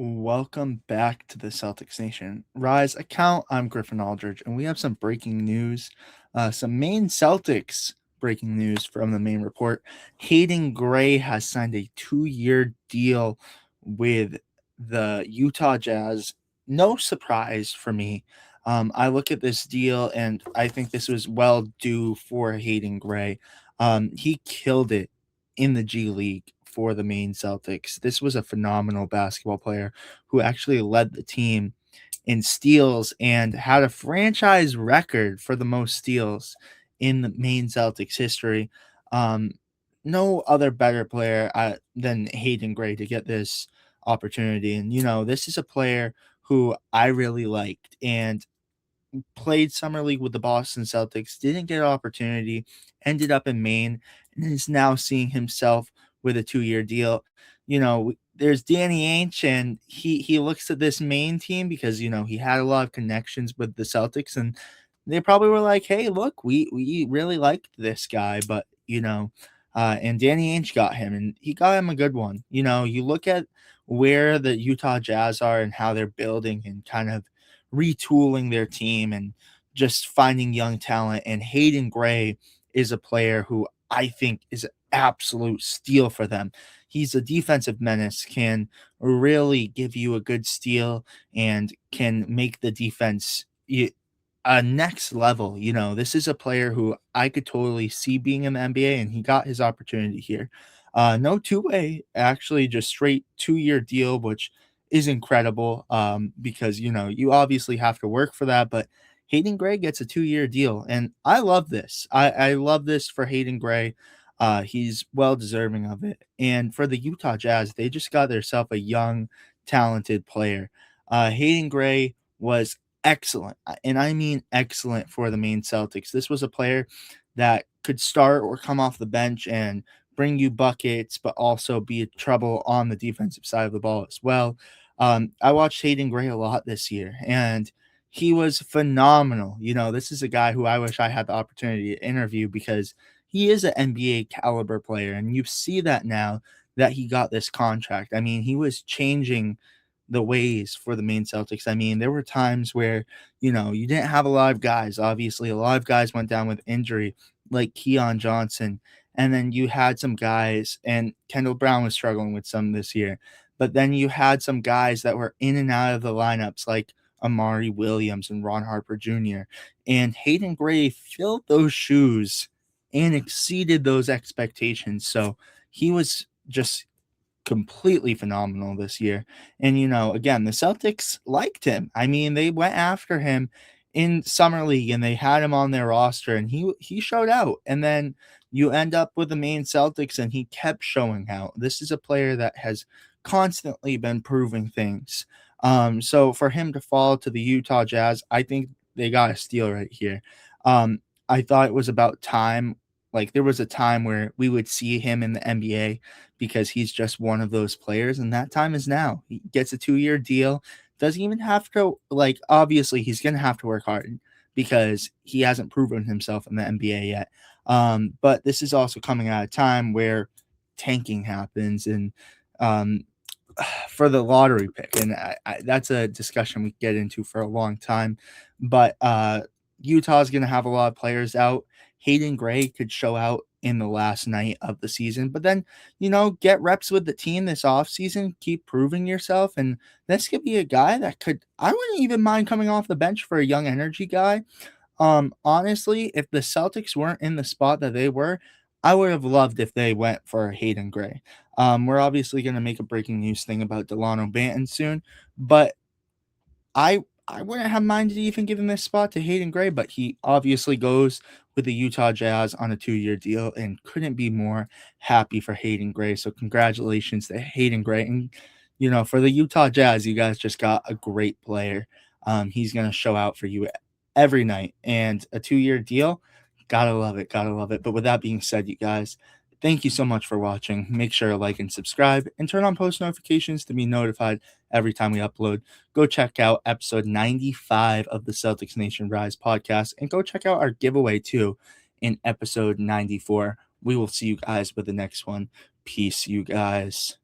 Welcome back to the Celtics Nation Rise account. I'm Griffin Aldrich, and we have some breaking news. Some Maine Celtics breaking news from the Maine Report. Hayden Gray has signed a 2-year deal with the Utah Jazz. No surprise for me. I look at this deal, and I think this was well due for Hayden Gray. He killed it in the G League for the Maine Celtics. This was a phenomenal basketball player who actually led the team in steals and had a franchise record for the most steals in the Maine Celtics history. Um, no other better player than Hayden Gray to get this opportunity. And, this is a player who I really liked. And played summer league with the Boston Celtics, didn't get an opportunity, ended up in Maine, and is now seeing himself with a 2-year deal. There's Danny Ainge, and he looks at this Maine team because he had a lot of connections with the Celtics, and they probably were like, "Hey, look, we really liked this guy, but and Danny Ainge got him, and he got him a good one. You look at where the Utah Jazz are and how they're building and kind of retooling their team and just finding young talent. And Hayden Gray is a player who I think is an absolute steal for them. He's a defensive menace, can really give you a good steal and can make the defense a next level. This is a player who I could totally see being in the NBA, and he got his opportunity here. No two-way, actually, just straight 2-year deal, which is incredible because you obviously have to work for that, but Hayden Gray gets a 2-year deal, and I love this. I love this for Hayden Gray. He's well deserving of it. And for the Utah Jazz, they just got themselves a young, talented player. Hayden Gray was excellent, and I mean excellent for the Maine Celtics. This was a player that could start or come off the bench and bring you buckets, but also be a trouble on the defensive side of the ball as well. I watched Hayden Gray a lot this year, and he was phenomenal. This is a guy who I wish I had the opportunity to interview because he is an NBA caliber player, and you see that now that he got this contract. I mean, he was changing the ways for the Maine Celtics. I mean, there were times where, you didn't have a lot of guys. Obviously, a lot of guys went down with injury, like Keon Johnson. And then you had some guys, and Kendall Brown was struggling with some this year. But then you had some guys that were in and out of the lineups, like Amari Williams and Ron Harper Jr. And Hayden Gray filled those shoes and exceeded those expectations. So he was just completely phenomenal this year. And again, the Celtics liked him. I mean, they went after him in summer league and they had him on their roster, and he showed out. And then you end up with the Maine Celtics, and he kept showing out. This is a player that has constantly been proving things. So for him to fall to the Utah Jazz, I think they got a steal right here. I thought it was about time. Like, there was a time where we would see him in the NBA because he's just one of those players, and that time is now. He gets a 2-year deal, doesn't even have to, like, obviously he's going to have to work hard because he hasn't proven himself in the NBA yet. But this is also coming at a time where tanking happens, and um, for the lottery pick, and that's a discussion we get into for a long time. But Utah's going to have a lot of players out. Hayden Gray could show out in the last night of the season, but then, get reps with the team this offseason, keep proving yourself. And this could be a guy that I wouldn't even mind coming off the bench for a young energy guy. Honestly, if the Celtics weren't in the spot that they were, I would have loved if they went for Hayden Gray. We're obviously going to make a breaking news thing about Delano Banton soon, but I wouldn't have minded even giving this spot to Hayden Gray, but he obviously goes with the Utah Jazz on a 2-year deal, and couldn't be more happy for Hayden Gray. So congratulations to Hayden Gray. And, for the Utah Jazz, you guys just got a great player. He's going to show out for you every night, and a 2-year deal. Gotta love it. Gotta love it. But with that being said, you guys, thank you so much for watching. Make sure to like and subscribe and turn on post notifications to be notified every time we upload. Go check out episode 95 of the Celtics Nation Rise podcast, and go check out our giveaway too in episode 94. We will see you guys with the next one. Peace, you guys.